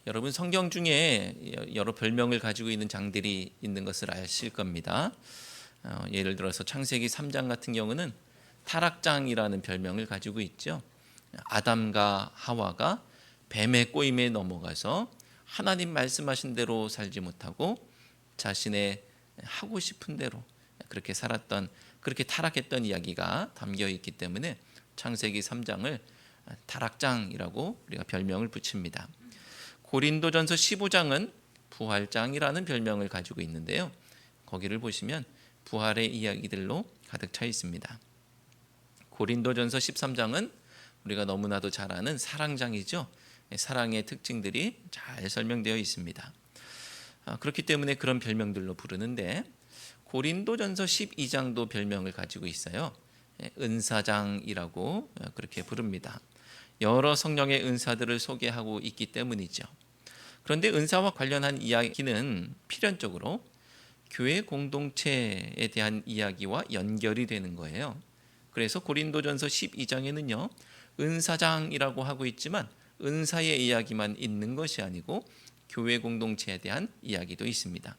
여러분, 성경 중에 여러 별명을 가지고 있는 장들이 있는 것을 아실 겁니다. 예를 들어서 창세기 3장 같은 경우는 타락장이라는 별명을 가지고 있죠. 아담과 하와가 뱀의 꼬임에 넘어가서 하나님 말씀하신 대로 살지 못하고 자신의 하고 싶은 대로 그렇게 살았던, 그렇게 타락했던 이야기가 담겨 있기 때문에 창세기 3장을 타락장이라고 우리가 별명을 붙입니다. 고린도전서 15장은 부활장이라는 별명을 가지고 있는데요. 거기를 보시면 부활의 이야기들로 가득 차 있습니다. 고린도전서 13장은 우리가 너무나도 잘 아는 사랑장이죠. 사랑의 특징들이 잘 설명되어 있습니다. 그렇기 때문에 그런 별명들로 부르는데, 고린도전서 12장도 별명을 가지고 있어요. 은사장이라고 그렇게 부릅니다. 여러 성령의 은사들을 소개하고 있기 때문이죠. 그런데 은사와 관련한 이야기는 필연적으로 교회 공동체에 대한 이야기와 연결이 되는 거예요. 그래서 고린도전서 12장에는요, 은사장이라고 하고 있지만 은사의 이야기만 있는 것이 아니고 교회 공동체에 대한 이야기도 있습니다.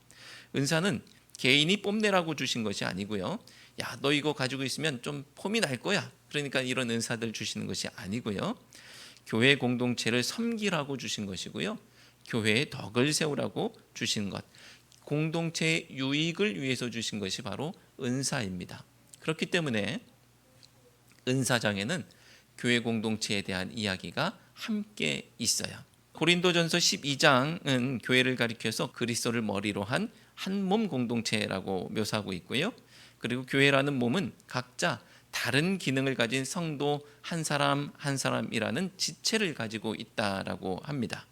은사는 개인이 뽐내라고 주신 것이 아니고요, 야, 너 이거 가지고 있으면 좀 폼이 날 거야, 그러니까 이런 은사들 주시는 것이 아니고요, 교회 공동체를 섬기라고 주신 것이고요, 교회의 덕을 세우라고 주신 것, 공동체의 유익을 위해서 주신 것이 바로 은사입니다. 그렇기 때문에 은사장에는 교회 공동체에 대한 이야기가 함께 있어요. 고린도전서 12장은 교회를 가리켜서 그리스도를 머리로 한 한 몸 공동체라고 묘사하고 있고요. 그리고 교회라는 몸은 각자 다른 기능을 가진 성도 한 사람 한 사람이라는 지체를 가지고 있다라고 합니다.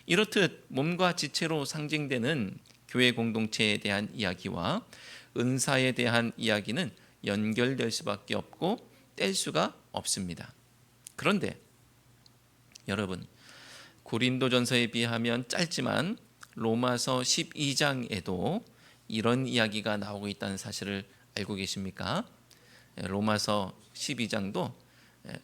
이렇듯 몸과 지체로 상징되는 교회 공동체에 대한 이야기와 은사에 대한 이야기는 연결될 수밖에 없고 뗄 수가 없습니다. 그런데 여러분, 고린도전서에 비하면 짧지만 로마서 12장에도 이런 이야기가 나오고 있다는 사실을 알고 계십니까? 로마서 12장도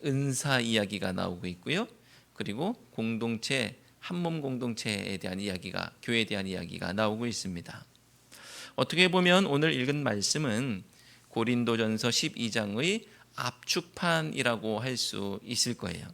은사 이야기가 나오고 있고요, 그리고 공동체, 한몸 공동체에 대한 이야기가, 교회에 대한 이야기가 나오고 있습니다. 어떻게 보면 오늘 읽은 말씀은 고린도전서 12장의 압축판이라고 할 수 있을 거예요.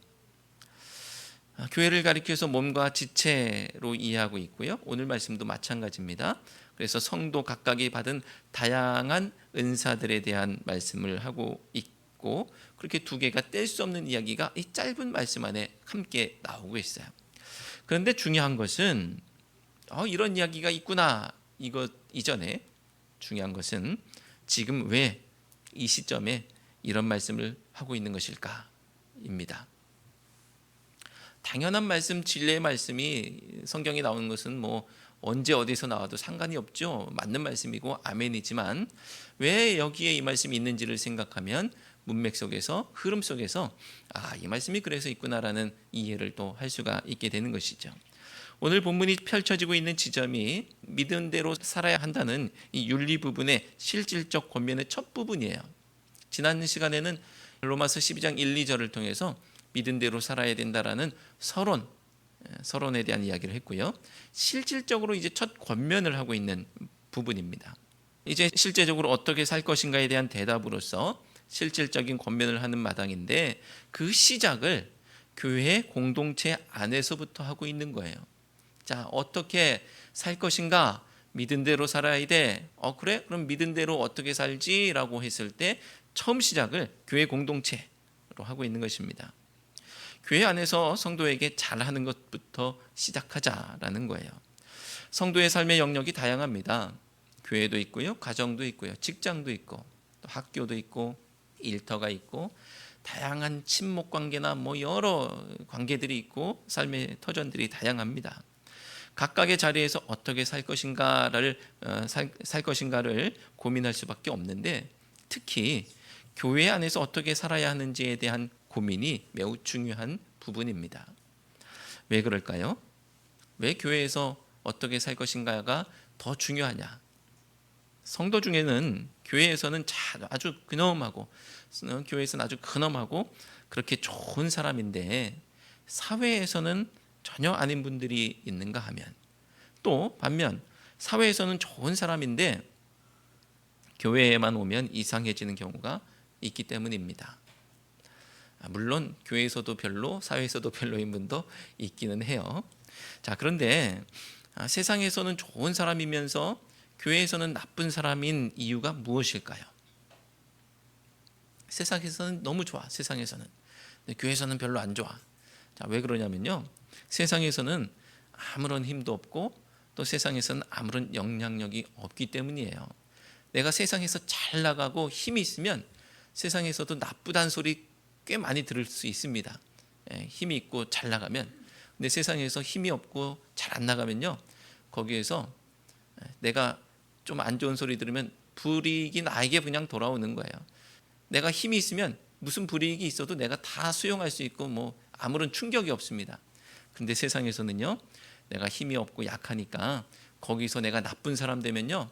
교회를 가리켜서 몸과 지체로 이해하고 있고요, 오늘 말씀도 마찬가지입니다. 그래서 성도 각각이 받은 다양한 은사들에 대한 말씀을 하고 있고, 그렇게 두 개가 뗄 수 없는 이야기가 이 짧은 말씀 안에 함께 나오고 있어요. 그런데 중요한 것은 이런 이야기가 있구나, 이것 이전에 중요한 것은 지금 왜 이 시점에 이런 말씀을 하고 있는 것일까입니다. 당연한 말씀, 진리의 말씀이 성경에 나오는 것은 뭐 언제 어디서 나와도 상관이 없죠. 맞는 말씀이고 아멘이지만 왜 여기에 이 말씀이 있는지를 생각하면 문맥 속에서, 흐름 속에서 이 말씀이 그래서 있구나라는 이해를 또 할 수가 있게 되는 것이죠. 오늘 본문이 펼쳐지고 있는 지점이 믿은 대로 살아야 한다는 이 윤리 부분의 실질적 권면의 첫 부분이에요. 지난 시간에는 로마서 12장 1, 2절을 통해서 믿은 대로 살아야 된다라는 서론에 대한 이야기를 했고요, 실질적으로 이제 첫 권면을 하고 있는 부분입니다. 이제 실제적으로 어떻게 살 것인가에 대한 대답으로서 실질적인 권면을 하는 마당인데, 그 시작을 교회 공동체 안에서부터 하고 있는 거예요. 자, 어떻게 살 것인가? 믿은 대로 살아야 돼. 그래? 그럼 믿은 대로 어떻게 살지? 라고 했을 때 처음 시작을 교회 공동체로 하고 있는 것입니다. 교회 안에서 성도에게 잘하는 것부터 시작하자라는 거예요. 성도의 삶의 영역이 다양합니다. 교회도 있고요, 가정도 있고요, 직장도 있고, 또 학교도 있고, 일터가 있고, 다양한 친목 관계나 여러 관계들이 있고, 삶의 터전들이 다양합니다. 각각의 자리에서 어떻게 살 것인가를 고민할 수밖에 없는데, 특히 교회 안에서 어떻게 살아야 하는지에 대한 고민이 매우 중요한 부분입니다. 왜 그럴까요? 왜 교회에서 어떻게 살 것인가가 더 중요하냐? 성도 중에는 교회에서는 아주 근엄하고 그렇게 좋은 사람인데 사회에서는 전혀 아닌 분들이 있는가 하면, 또 반면 사회에서는 좋은 사람인데 교회에만 오면 이상해지는 경우가 있기 때문입니다. 물론 교회에서도 별로, 사회에서도 별로인 분도 있기는 해요. 자, 그런데 세상에서는 좋은 사람이면서 교회에서는 나쁜 사람인 이유가 무엇일까요? 세상에서는 너무 좋아. 세상에서는. 근데 교회에서는 별로 안 좋아. 자, 왜 그러냐면요, 세상에서는 아무런 힘도 없고 또 세상에서는 아무런 영향력이 없기 때문이에요. 내가 세상에서 잘 나가고 힘이 있으면 세상에서도 나쁘다는 소리 꽤 많이 들을 수 있습니다. 힘이 있고 잘 나가면. 근데 세상에서 힘이 없고 잘 안 나가면요, 거기에서 내가 좀 안 좋은 소리 들으면 불이익이 나에게 그냥 돌아오는 거예요. 내가 힘이 있으면 무슨 불이익이 있어도 내가 다 수용할 수 있고 뭐 아무런 충격이 없습니다. 근데 세상에서는요, 내가 힘이 없고 약하니까 거기서 내가 나쁜 사람 되면요,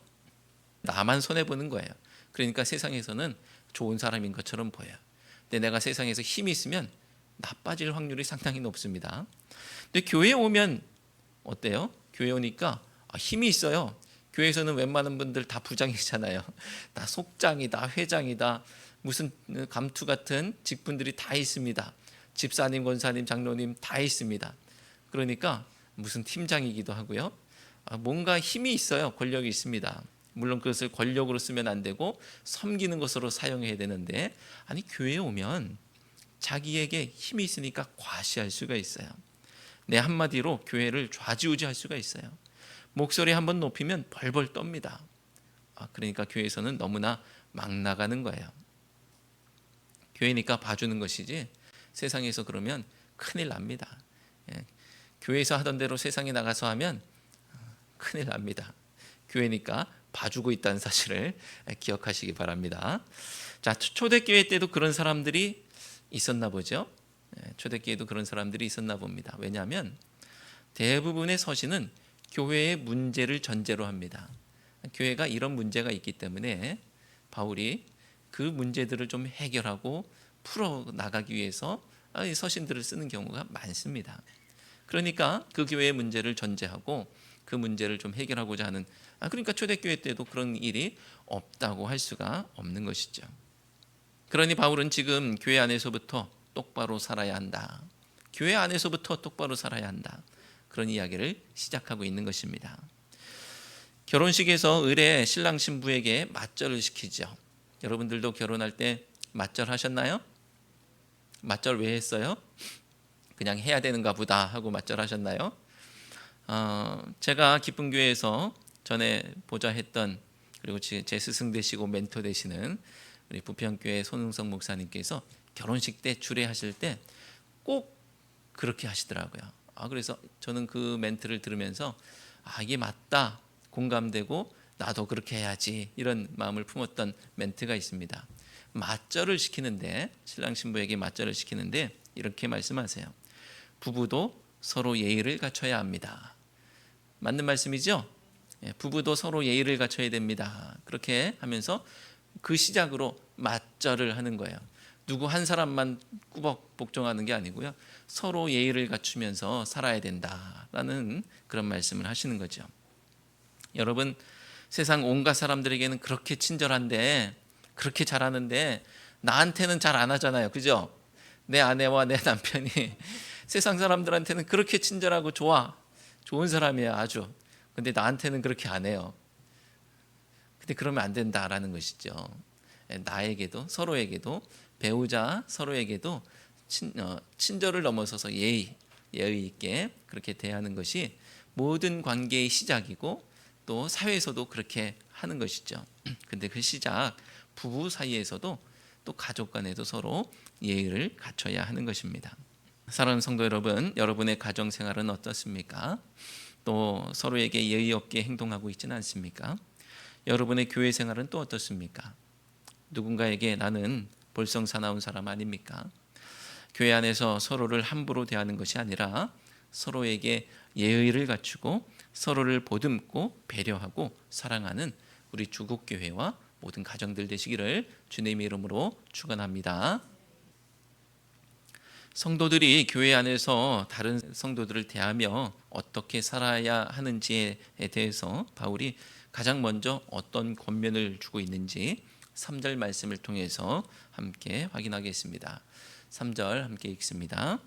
나만 손해보는 거예요. 그러니까 세상에서는 좋은 사람인 것처럼 보여요. 근데 내가 세상에서 힘이 있으면 나빠질 확률이 상당히 높습니다. 근데 교회에 오면 어때요? 교회 오니까 힘이 있어요. 교회에서는 웬만한 분들 다 부장이잖아요. 다 속장이다, 회장이다, 무슨 감투 같은 직분들이 다 있습니다. 집사님, 권사님, 장로님 다 있습니다. 그러니까 무슨 팀장이기도 하고요. 뭔가 힘이 있어요. 권력이 있습니다. 물론 그것을 권력으로 쓰면 안 되고 섬기는 것으로 사용해야 되는데, 아니 교회에 오면 자기에게 힘이 있으니까 과시할 수가 있어요. 내 한마디로 교회를 좌지우지할 수가 있어요. 목소리 한번 높이면 벌벌 떱니다. 그러니까 교회에서는 너무나 막 나가는 거예요. 교회니까 봐주는 것이지 세상에서 그러면 큰일 납니다. 교회에서 하던 대로 세상에 나가서 하면 큰일 납니다. 교회니까 봐주고 있다는 사실을 기억하시기 바랍니다. 자, 초대교회 때도 그런 사람들이 있었나 보죠. 초대교회도 그런 사람들이 있었나 봅니다. 왜냐하면 대부분의 서신은 교회의 문제를 전제로 합니다. 교회가 이런 문제가 있기 때문에 바울이 그 문제들을 좀 해결하고 풀어 나가기 위해서 서신들을 쓰는 경우가 많습니다. 그러니까 그 교회의 문제를 전제하고 그 문제를 좀 해결하고자 하는, 그러니까 초대교회 때도 그런 일이 없다고 할 수가 없는 것이죠. 그러니 바울은 지금 교회 안에서부터 똑바로 살아야 한다. 교회 안에서부터 똑바로 살아야 한다. 그런 이야기를 시작하고 있는 것입니다. 결혼식에서 의례 신랑 신부에게 맞절을 시키죠. 여러분들도 결혼할 때 맞절 하셨나요? 맞절 왜 했어요? 그냥 해야 되는가 보다 하고 맞절 하셨나요? 제가 기쁜 교회에서 전에 보좌 했던, 그리고 제 스승 되시고 멘토 되시는 우리 부평교회 손흥성 목사님께서 결혼식 때 주례하실 때 꼭 그렇게 하시더라고요. 그래서 저는 그 멘트를 들으면서 이게 맞다, 공감되고 나도 그렇게 해야지, 이런 마음을 품었던 멘트가 있습니다. 맞절을 시키는데, 신랑 신부에게 맞절을 시키는데 이렇게 말씀하세요. 부부도 서로 예의를 갖춰야 합니다. 맞는 말씀이죠? 부부도 서로 예의를 갖춰야 됩니다. 그렇게 하면서 그 시작으로 맞절을 하는 거예요. 누구 한 사람만 꾸벅 복종하는 게 아니고요, 서로 예의를 갖추면서 살아야 된다라는 그런 말씀을 하시는 거죠. 여러분, 세상 온갖 사람들에게는 그렇게 친절한데, 그렇게 잘하는데 나한테는 잘 안 하잖아요. 그죠? 내 아내와 내 남편이 세상 사람들한테는 그렇게 친절하고 좋은 사람이에요, 아주. 근데 나한테는 그렇게 안 해요. 근데 그러면 안 된다라는 것이죠. 나에게도, 서로에게도, 배우자 서로에게도 친절을 넘어서서 예의 있게 그렇게 대하는 것이 모든 관계의 시작이고 또 사회에서도 그렇게 하는 것이죠. 근데 그 시작, 부부 사이에서도 또 가족 간에도 서로 예의를 갖춰야 하는 것입니다. 사랑하는 성도 여러분, 여러분의 가정 생활은 어떻습니까? 또 서로에게 예의 없게 행동하고 있지는 않습니까? 여러분의 교회 생활은 또 어떻습니까? 누군가에게 나는 볼성사나운 사람 아닙니까? 교회 안에서 서로를 함부로 대하는 것이 아니라 서로에게 예의를 갖추고 서로를 보듬고 배려하고 사랑하는 우리 주국교회와 모든 가정들 되시기를 주님의 이름으로 축원합니다. 성도들이 교회 안에서 다른 성도들을 대하며 어떻게 살아야 하는지에 대해서 바울이 가장 먼저 어떤 권면을 주고 있는지 3절 말씀을 통해서 함께 확인하겠습니다. 3절 함께 읽습니다.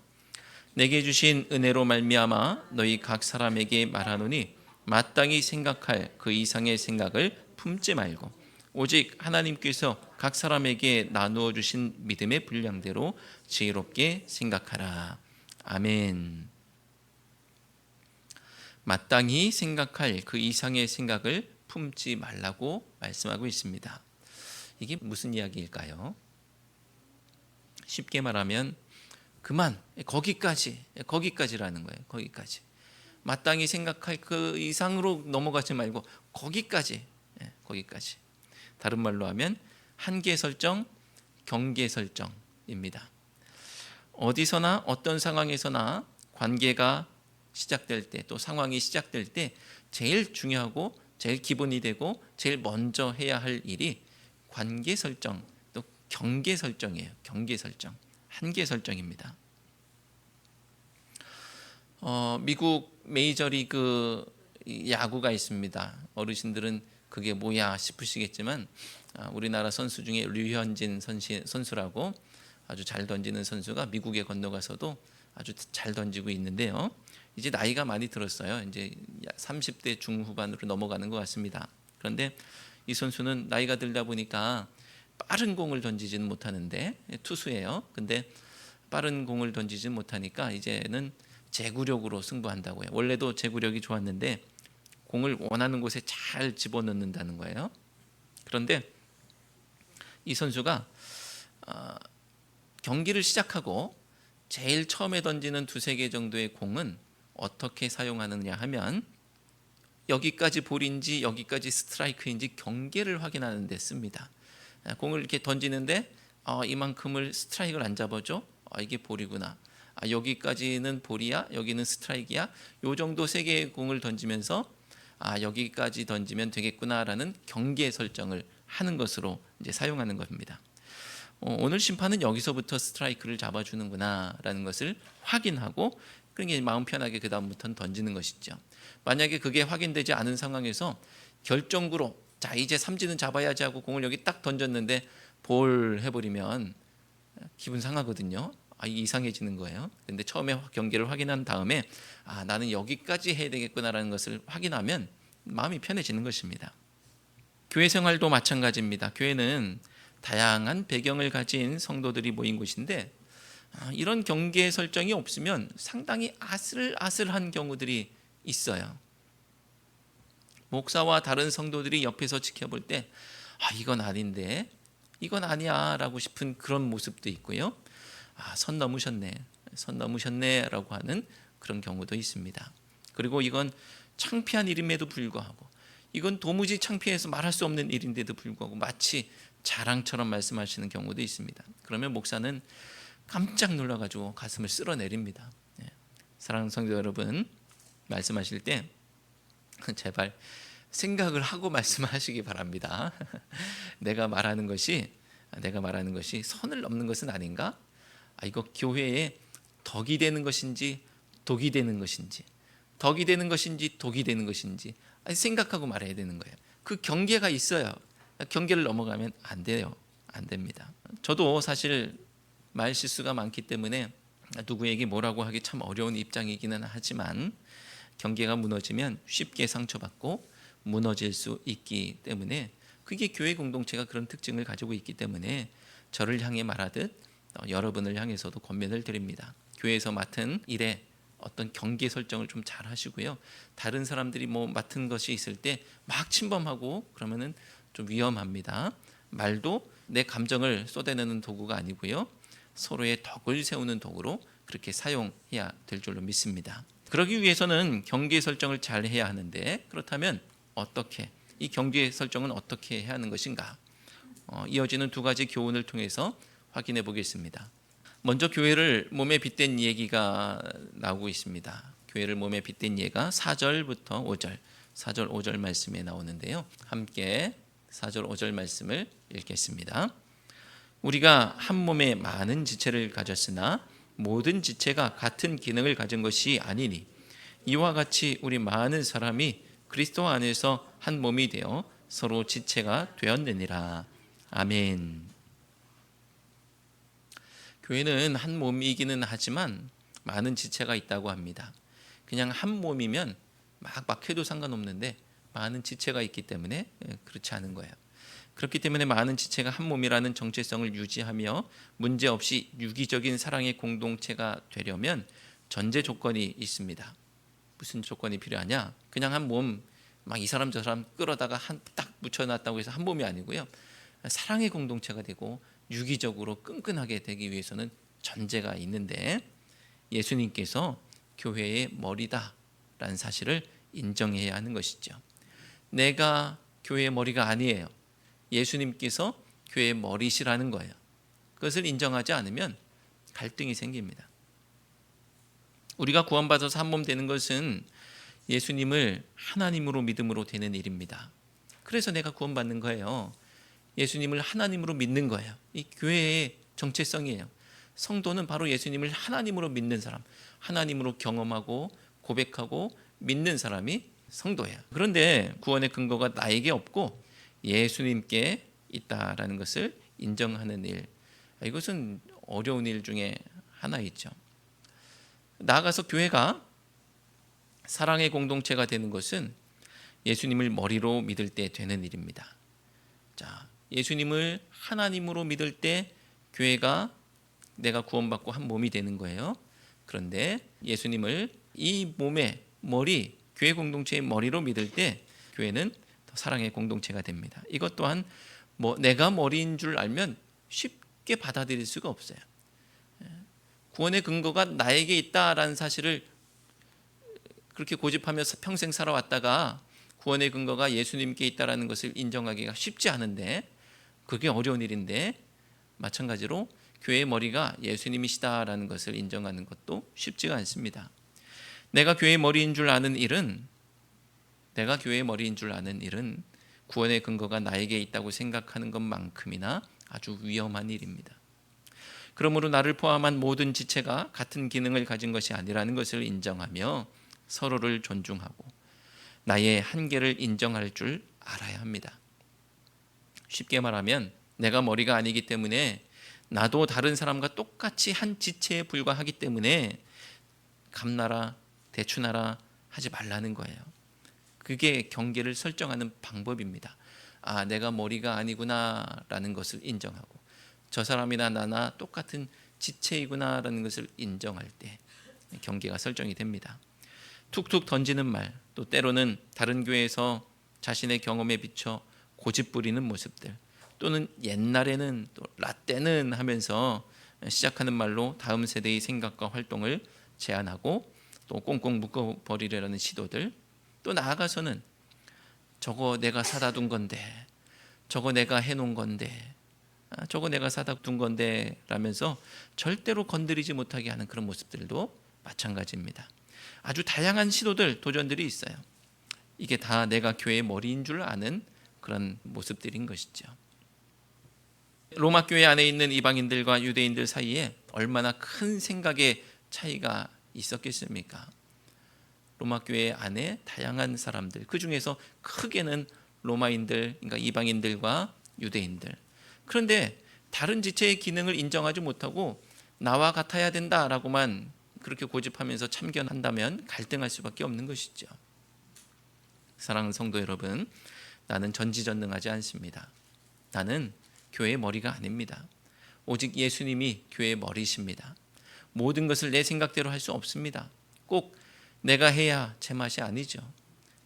내게 주신 은혜로 말미암아 너희 각 사람에게 말하노니 마땅히 생각할 그 이상의 생각을 품지 말고 오직 하나님께서 각 사람에게 나누어 주신 믿음의 분량대로 지혜롭게 생각하라. 아멘. 마땅히 생각할 그 이상의 생각을 품지 말라고 말씀하고 있습니다. 이게 무슨 이야기일까요? 쉽게 말하면 그만, 거기까지라는 거예요. 거기까지. 마땅히 생각할 그 이상으로 넘어가지 말고 거기까지. 다른 말로 하면 한계 설정, 경계 설정입니다. 어디서나 어떤 상황에서나 관계가 시작될 때, 또 상황이 시작될 때 제일 중요하고 제일 기본이 되고 제일 먼저 해야 할 일이 관계 설정, 또 경계 설정이에요. 경계 설정, 한계 설정입니다. 미국 메이저리그 야구가 있습니다. 어르신들은 그게 뭐야 싶으시겠지만 우리나라 선수 중에 류현진 선수라고 아주 잘 던지는 선수가 미국에 건너가서도 아주 잘 던지고 있는데요. 이제 나이가 많이 들었어요. 이제 30대 중후반으로 넘어가는 것 같습니다. 그런데 이 선수는 나이가 들다 보니까 빠른 공을 던지지는 못하는데 투수예요. 근데 빠른 공을 던지지 못하니까 이제는 제구력으로 승부한다고요. 원래도 제구력이 좋았는데 공을 원하는 곳에 잘 집어넣는다는 거예요. 그런데 이 선수가 경기를 시작하고 제일 처음에 던지는 두세 개 정도의 공은 어떻게 사용하느냐 하면 여기까지 볼인지 여기까지 스트라이크인지 경계를 확인하는 데 씁니다. 공을 이렇게 던지는데 이만큼을 스트라이크를 안 잡아줘? 이게 볼이구나. 여기까지는 볼이야? 여기는 스트라이크야? 요 정도 세 개의 공을 던지면서 여기까지 던지면 되겠구나라는 경계 설정을 하는 것으로 이제 사용하는 겁니다. 오늘 심판은 여기서부터 스트라이크를 잡아주는구나라는 것을 확인하고 그러니까 마음 편하게 그 다음부터는 던지는 것이죠. 만약에 그게 확인되지 않은 상황에서 결정구로 자 이제 삼진은 잡아야지 하고 공을 여기 딱 던졌는데 볼 해버리면 기분 상하거든요. 이상해지는 거예요. 근데 처음에 경계를 확인한 다음에 나는 여기까지 해야 되겠구나라는 것을 확인하면 마음이 편해지는 것입니다. 교회 생활도 마찬가지입니다. 교회는 다양한 배경을 가진 성도들이 모인 곳인데 이런 경계 설정이 없으면 상당히 아슬아슬한 경우들이 있어요. 목사와 다른 성도들이 옆에서 지켜볼 때 이건 아닌데 이건 아니야 라고 싶은 그런 모습도 있고요. 선 넘으셨네 라고 하는 그런 경우도 있습니다. 그리고 이건 창피한 일임에도 불구하고 이건 도무지 창피해서 말할 수 없는 일인데도 불구하고 마치 자랑처럼 말씀하시는 경우도 있습니다. 그러면 목사는 깜짝 놀라가지고 가슴을 쓸어내립니다. 사랑하는 성도 여러분, 말씀하실 때 제발 생각을 하고 말씀하시기 바랍니다. 내가 말하는 것이 선을 넘는 것은 아닌가? 이거 교회에 덕이 되는 것인지 독이 되는 것인지 덕이 되는 것인지 독이 되는 것인지 생각하고 말해야 되는 거예요. 그 경계가 있어요. 경계를 넘어가면 안 돼요. 안 됩니다. 저도 사실 말 실수가 많기 때문에 누구에게 뭐라고 하기 참 어려운 입장이기는 하지만 경계가 무너지면 쉽게 상처받고 무너질 수 있기 때문에 그게 교회 공동체가 그런 특징을 가지고 있기 때문에 저를 향해 말하듯 여러분을 향해서도 권면을 드립니다. 교회에서 맡은 일에 어떤 경계 설정을 좀 잘 하시고요. 다른 사람들이 맡은 것이 있을 때 막 침범하고 그러면은 좀 위험합니다. 말도 내 감정을 쏟아내는 도구가 아니고요. 서로의 덕을 세우는 도구로 그렇게 사용해야 될 줄로 믿습니다. 그러기 위해서는 경계 설정을 잘 해야 하는데 그렇다면 어떻게 이 경계 설정은 어떻게 해야 하는 것인가? 이어지는 두 가지 교훈을 통해서 확인해 보겠습니다. 먼저 교회를 몸에 빗댄 얘기가 나오고 있습니다. 교회를 몸에 빗댄 예가 4절부터 5절 4절 5절 말씀에 나오는데요. 함께 4절 5절 말씀을 읽겠습니다. 우리가 한 몸에 많은 지체를 가졌으나 모든 지체가 같은 기능을 가진 것이 아니니 이와 같이 우리 많은 사람이 그리스도 안에서 한 몸이 되어 서로 지체가 되었느니라. 아멘. 교회는 한 몸이기는 하지만 많은 지체가 있다고 합니다. 그냥 한 몸이면 막 해도 상관없는데 많은 지체가 있기 때문에 그렇지 않은 거예요. 그렇기 때문에 많은 지체가 한 몸이라는 정체성을 유지하며 문제없이 유기적인 사랑의 공동체가 되려면 전제 조건이 있습니다. 무슨 조건이 필요하냐? 그냥 한 몸 막 이 사람 저 사람 끌어다가 딱 붙여놨다고 해서 한 몸이 아니고요. 사랑의 공동체가 되고 유기적으로 끈끈하게 되기 위해서는 전제가 있는데 예수님께서 교회의 머리다라는 사실을 인정해야 하는 것이죠. 내가 교회의 머리가 아니에요. 예수님께서 교회의 머리시라는 거예요. 그것을 인정하지 않으면 갈등이 생깁니다. 우리가 구원받아서 한 몸 되는 것은 예수님을 하나님으로 믿음으로 되는 일입니다. 그래서 내가 구원받는 거예요. 예수님을 하나님으로 믿는 거예요. 이 교회의 정체성이에요. 성도는 바로 예수님을 하나님으로 믿는 사람, 하나님으로 경험하고 고백하고 믿는 사람이 성도예요. 그런데 구원의 근거가 나에게 없고 예수님께 있다라는 것을 인정하는 일, 이것은 어려운 일 중에 하나이죠. 나아가서 교회가 사랑의 공동체가 되는 것은 예수님을 머리로 믿을 때 되는 일입니다. 자, 예수님을 하나님으로 믿을 때 교회가 내가 구원받고 한 몸이 되는 거예요. 그런데 예수님을 이 몸의 머리, 교회 공동체의 머리로 믿을 때 교회는 사랑의 공동체가 됩니다. 이것 또한 내가 머리인 줄 알면 쉽게 받아들일 수가 없어요. 구원의 근거가 나에게 있다라는 사실을 그렇게 고집하며 평생 살아왔다가 구원의 근거가 예수님께 있다라는 것을 인정하기가 쉽지 않은데, 그게 어려운 일인데 마찬가지로 교회의 머리가 예수님이시다라는 것을 인정하는 것도 쉽지가 않습니다. 내가 교회의 머리인 줄 아는 일은 구원의 근거가 나에게 있다고 생각하는 것만큼이나 아주 위험한 일입니다. 그러므로 나를 포함한 모든 지체가 같은 기능을 가진 것이 아니라는 것을 인정하며 서로를 존중하고 나의 한계를 인정할 줄 알아야 합니다. 쉽게 말하면 내가 머리가 아니기 때문에 나도 다른 사람과 똑같이 한 지체에 불과하기 때문에 감나라 대추나라 하지 말라는 거예요. 그게 경계를 설정하는 방법입니다. 아, 내가 머리가 아니구나라는 것을 인정하고 저 사람이나 나나 똑같은 지체이구나라는 것을 인정할 때 경계가 설정이 됩니다. 툭툭 던지는 말, 또 때로는 다른 교회에서 자신의 경험에 비춰 고집 부리는 모습들, 또는 옛날에는 또 라떼는 하면서 시작하는 말로 다음 세대의 생각과 활동을 제한하고 또 꽁꽁 묶어버리려는 시도들, 또 나아가서는 저거 내가 사다 둔 건데, 저거 내가 해놓은 건데, 저거 내가 사다 둔 건데 라면서 절대로 건드리지 못하게 하는 그런 모습들도 마찬가지입니다. 아주 다양한 시도들, 도전들이 있어요. 이게 다 내가 교회의 머리인 줄 아는 그런 모습들인 것이죠. 로마 교회 안에 있는 이방인들과 유대인들 사이에 얼마나 큰 생각의 차이가 있었겠습니까? 로마 교회 안에 다양한 사람들, 그 중에서 크게는 로마인들, 그러니까 이방인들과 유대인들. 그런데 다른 지체의 기능을 인정하지 못하고 나와 같아야 된다라고만 그렇게 고집하면서 참견한다면 갈등할 수밖에 없는 것이죠. 사랑하는 성도 여러분, 나는 전지전능하지 않습니다. 나는 교회의 머리가 아닙니다. 오직 예수님이 교회의 머리십니다. 모든 것을 내 생각대로 할 수 없습니다. 꼭 내가 해야 제맛이 아니죠.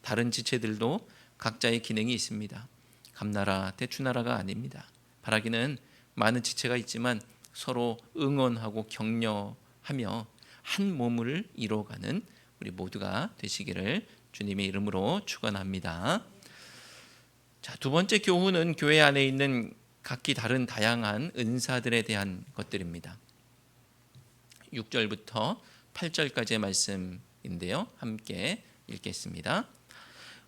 다른 지체들도 각자의 기능이 있습니다. 감나라 대추나라가 아닙니다. 바라기는 많은 지체가 있지만 서로 응원하고 격려하며 한 몸을 이루어가는 우리 모두가 되시기를 주님의 이름으로 축원합니다. 자, 두 번째 교훈은 교회 안에 있는 각기 다른 다양한 은사들에 대한 것들입니다. 6절부터 8절까지의 말씀인데요. 함께 읽겠습니다.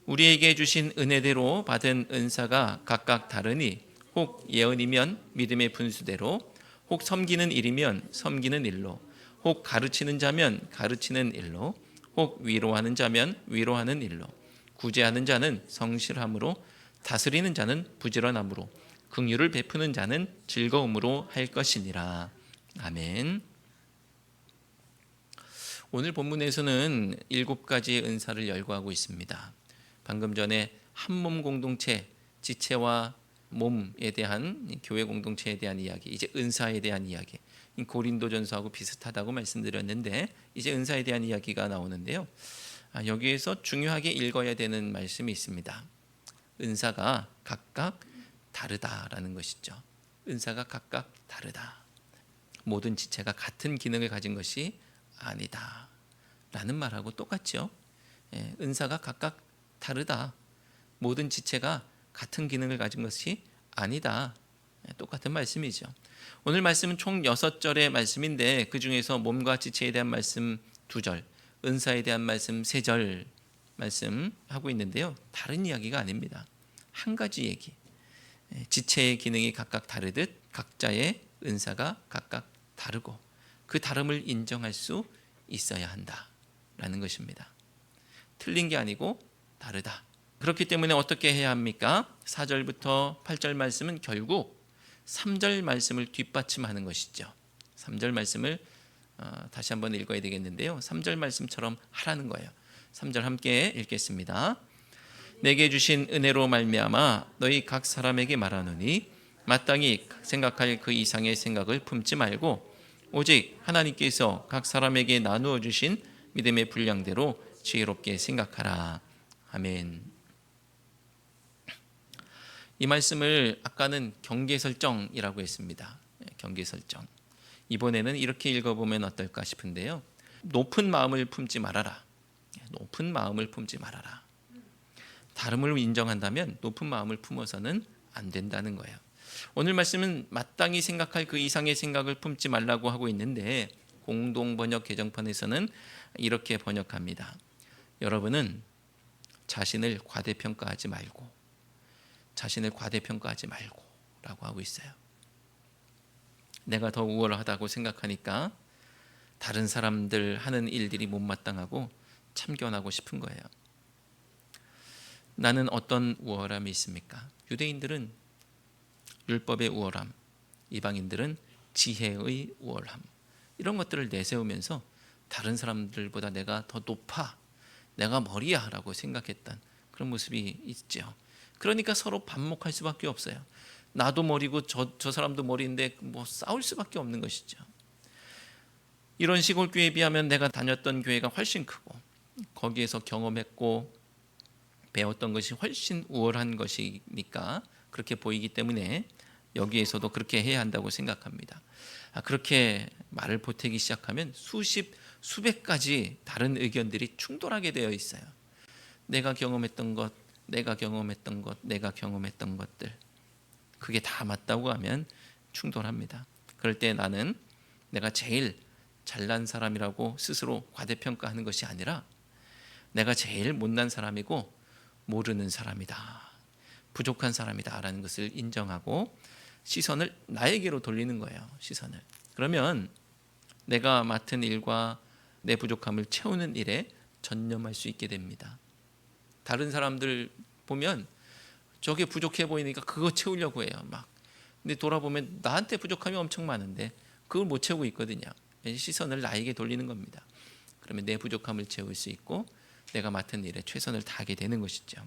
우리에게 주신 은혜대로 받은 은사가 각각 다르니 혹 예언이면 믿음의 분수대로, 혹 섬기는 일이면 섬기는 일로, 혹 가르치는 자면 가르치는 일로, 혹 위로하는 자면 위로하는 일로, 구제하는 자는 성실함으로, 다스리는 자는 부지런함으로, 긍휼을 베푸는 자는 즐거움으로 할 것이니라. 아멘. 오늘 본문에서는 7가지의 은사를 열거하고 있습니다. 방금 전에 한몸 공동체, 지체와 몸에 대한 교회 공동체에 대한 이야기, 이제 은사에 대한 이야기, 고린도전서하고 비슷하다고 말씀드렸는데 이제 은사에 대한 이야기가 나오는데요. 여기에서 중요하게 읽어야 되는 말씀이 있습니다. 은사가 각각 다르다라는 것이죠. 은사가 각각 다르다. 모든 지체가 같은 기능을 가진 것이 아니다 라는 말하고 똑같죠. 은사가 각각 다르다. 모든 지체가 같은 기능을 가진 것이 아니다. 똑같은 말씀이죠. 오늘 말씀은 총 6절의 말씀인데 그 중에서 몸과 지체에 대한 말씀 2절, 은사에 대한 말씀 3절 말씀하고 있는데요. 다른 이야기가 아닙니다. 한 가지 얘기. 지체의 기능이 각각 다르듯 각자의 은사가 각각 다르고 그 다름을 인정할 수 있어야 한다라는 것입니다. 틀린 게 아니고 다르다. 그렇기 때문에 어떻게 해야 합니까? 4절부터 8절 말씀은 결국 3절 말씀을 뒷받침하는 것이죠. 3절 말씀을 다시 한번 읽어야 되겠는데요. 3절 말씀처럼 하라는 거예요. 3절 함께 읽겠습니다. 내게 주신 은혜로 말미암아 너희 각 사람에게 말하노니 마땅히 생각할 그 이상의 생각을 품지 말고 오직 하나님께서 각 사람에게 나누어 주신 믿음의 분량대로 지혜롭게 생각하라. 아멘. 이 말씀을 아까는 경계설정이라고 했습니다. 경계설정. 이번에는 이렇게 읽어보면 어떨까 싶은데요. 높은 마음을 품지 말아라. 높은 마음을 품지 말아라. 다름을 인정한다면 높은 마음을 품어서는 안 된다는 거예요. 오늘 말씀은 마땅히 생각할 그 이상의 생각을 품지 말라고 하고 있는데 공동번역 개정판에서는 이렇게 번역합니다. 여러분은 자신을 과대평가하지 말고 라고 하고 있어요. 내가 더 우월하다고 생각하니까 다른 사람들 하는 일들이 못마땅하고 참견하고 싶은 거예요. 나는 어떤 우월함이 있습니까? 유대인들은 율법의 우월함, 이방인들은 지혜의 우월함, 이런 것들을 내세우면서 다른 사람들보다 내가 더 높아, 내가 머리야 라고 생각했던 그런 모습이 있죠. 그러니까 서로 반목할 수밖에 없어요. 나도 머리고 저 사람도 머리인데 뭐 싸울 수밖에 없는 것이죠. 이런 시골 교회에 비하면 내가 다녔던 교회가 훨씬 크고 거기에서 경험했고 배웠던 것이 훨씬 우월한 것이니까 그렇게 보이기 때문에 여기에서도 그렇게 해야 한다고 생각합니다. 그렇게 말을 보태기 시작하면 수백 가지 다른 의견들이 충돌하게 되어 있어요. 내가 경험했던 것들 그게 다 맞다고 하면 충돌합니다. 그럴 때 나는 내가 제일 잘난 사람이라고 스스로 과대평가하는 것이 아니라 내가 제일 못난 사람이고 모르는 사람이다, 부족한 사람이다 라는 것을 인정하고 시선을 나에게로 돌리는 거예요. 시선을. 그러면 내가 맡은 일과 내 부족함을 채우는 일에 전념할 수 있게 됩니다. 다른 사람들 보면 저게 부족해 보이니까 그거 채우려고 해요. 근데 돌아보면 나한테 부족함이 엄청 많은데 그걸 못 채우고 있거든요. 시선을 나에게 돌리는 겁니다. 그러면 내 부족함을 채울 수 있고 내가 맡은 일에 최선을 다하게 되는 것이죠.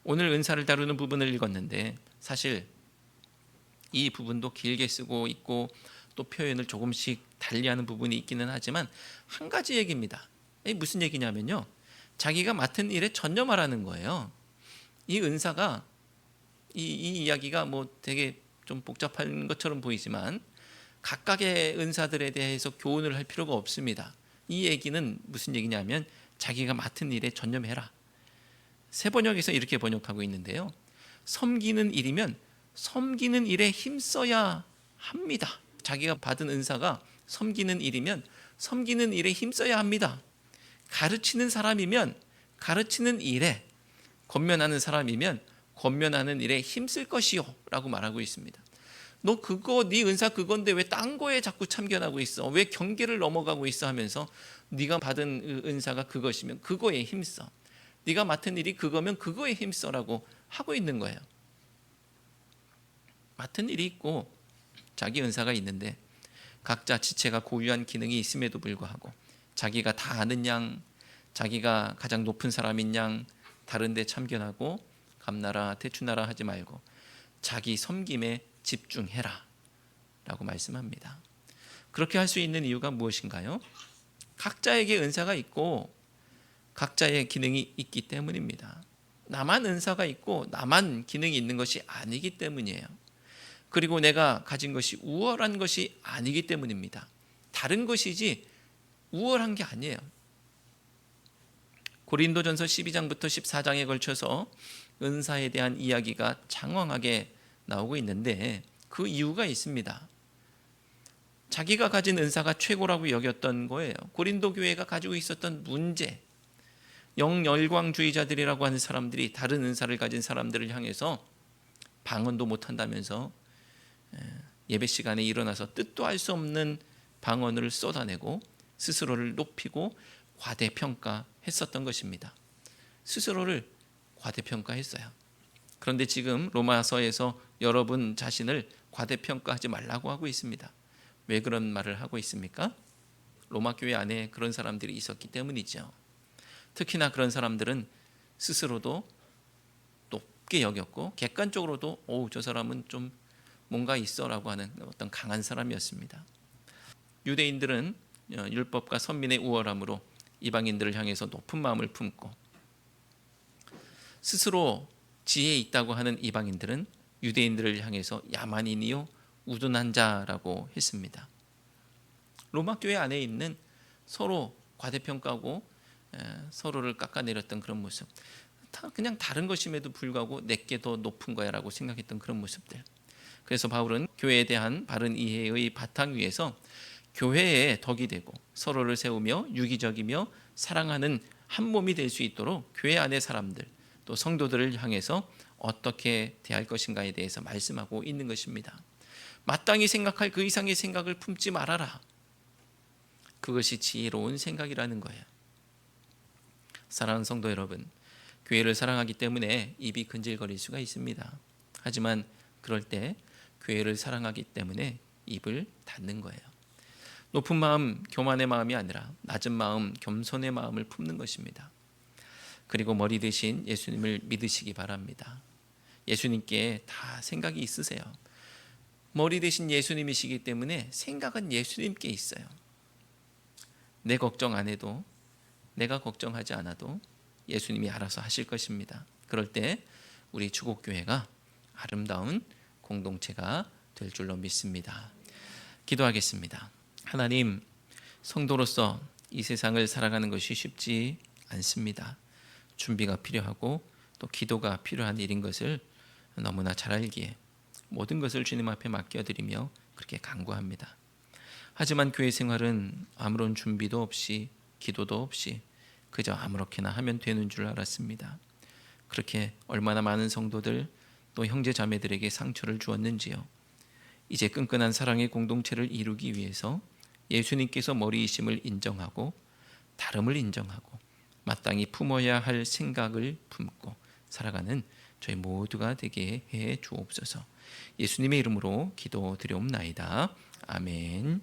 오늘 은사를 다루는 부분을 읽었는데 사실 이 부분도 길게 쓰고 있고 또 표현을 조금씩 달리하는 부분이 있기는 하지만 한 가지 얘기입니다. 무슨 얘기냐면요, 자기가 맡은 일에 전념하라는 거예요. 이 은사가 이 이야기가 뭐 되게 좀 복잡한 것처럼 보이지만 각각의 은사들에 대해서 교훈을 할 필요가 없습니다. 이 얘기는 무슨 얘기냐면 자기가 맡은 일에 전념해라. 새 번역에서 이렇게 번역하고 있는데요, 섬기는 일이면 섬기는 일에 힘써야 합니다. 자기가 받은 은사가 섬기는 일이면 섬기는 일에 힘써야 합니다. 가르치는 사람이면 가르치는 일에 권면하는 사람이면 권면하는 일에 힘쓸 것이요 라고 말하고 있습니다. 너 그거 네 은사 그건데 왜 딴 거에 자꾸 참견하고 있어? 왜 경계를 넘어가고 있어? 하면서 네가 받은 은사가 그것이면 그거에 힘써. 네가 맡은 일이 그거면 그거에 힘써라고 하고 있는 거예요. 맡은 일이 있고 자기 은사가 있는데 각자 지체가 고유한 기능이 있음에도 불구하고 자기가 다 아는 양, 자기가 가장 높은 사람인 양 다른 데 참견하고 감나라 대추나라 하지 말고 자기 섬김에 집중해라 라고 말씀합니다. 그렇게 할 수 있는 이유가 무엇인가요? 각자에게 은사가 있고 각자의 기능이 있기 때문입니다. 나만 은사가 있고 나만 기능이 있는 것이 아니기 때문이에요. 그리고 내가 가진 것이 우월한 것이 아니기 때문입니다. 다른 것이지 우월한 게 아니에요. 고린도전서 12장부터 14장에 걸쳐서 은사에 대한 이야기가 장황하게 나오고 있는데 그 이유가 있습니다. 자기가 가진 은사가 최고라고 여겼던 거예요. 고린도 교회가 가지고 있었던 문제, 영열광주의자들이라고 하는 사람들이 다른 은사를 가진 사람들을 향해서 방언도 못한다면서 예배 시간에 일어나서 뜻도 알 수 없는 방언을 쏟아내고 스스로를 높이고 과대평가했었던 것입니다. 스스로를 과대평가했어요. 그런데 지금 로마서에서 여러분 자신을 과대평가하지 말라고 하고 있습니다. 왜 그런 말을 하고 있습니까? 로마 교회 안에 그런 사람들이 있었기 때문이죠. 특히나 그런 사람들은 스스로도 높게 여겼고 객관적으로도 저 사람은 좀 뭔가 있어라고 하는 어떤 강한 사람이었습니다. 유대인들은 율법과 선민의 우월함으로 이방인들을 향해서 높은 마음을 품고 스스로 지혜 있다고 하는 이방인들은 유대인들을 향해서 야만인이요 우둔한 자라고 했습니다. 로마 교회 안에 있는 서로 과대평가하고 서로를 깎아내렸던 그런 모습, 그냥 다른 것임에도 불구하고 내게 더 높은 거야라고 생각했던 그런 모습들. 그래서 바울은 교회에 대한 바른 이해의 바탕 위에서 교회의 덕이 되고 서로를 세우며 유기적이며 사랑하는 한 몸이 될 수 있도록 교회 안의 사람들 또 성도들을 향해서 어떻게 대할 것인가에 대해서 말씀하고 있는 것입니다. 마땅히 생각할 그 이상의 생각을 품지 말아라. 그것이 지혜로운 생각이라는 거예요. 사랑하는 성도 여러분, 교회를 사랑하기 때문에 입이 근질거릴 수가 있습니다. 하지만 그럴 때 교회를 사랑하기 때문에 입을 닫는 거예요. 높은 마음, 교만의 마음이 아니라 낮은 마음, 겸손의 마음을 품는 것입니다. 그리고 머리 대신 예수님을 믿으시기 바랍니다. 예수님께 다 생각이 있으세요. 머리 대신 예수님이시기 때문에 생각은 예수님께 있어요. 내 걱정 안 해도, 내가 걱정하지 않아도 예수님이 알아서 하실 것입니다. 그럴 때 우리 주곡교회가 아름다운 공동체가 될 줄로 믿습니다. 기도하겠습니다. 하나님, 성도로서 이 세상을 살아가는 것이 쉽지 않습니다. 준비가 필요하고 또 기도가 필요한 일인 것을 너무나 잘 알기에 모든 것을 주님 앞에 맡겨드리며 그렇게 간구합니다. 하지만 교회 생활은 아무런 준비도 없이 기도도 없이 그저 아무렇게나 하면 되는 줄 알았습니다. 그렇게 얼마나 많은 성도들 또 형제 자매들에게 상처를 주었는지요. 이제 끈끈한 사랑의 공동체를 이루기 위해서 예수님께서 머리이심을 인정하고 다름을 인정하고 마땅히 품어야 할 생각을 품고 살아가는 저희 모두가 되게 해 주옵소서. 예수님의 이름으로 기도드려옵나이다. 아멘.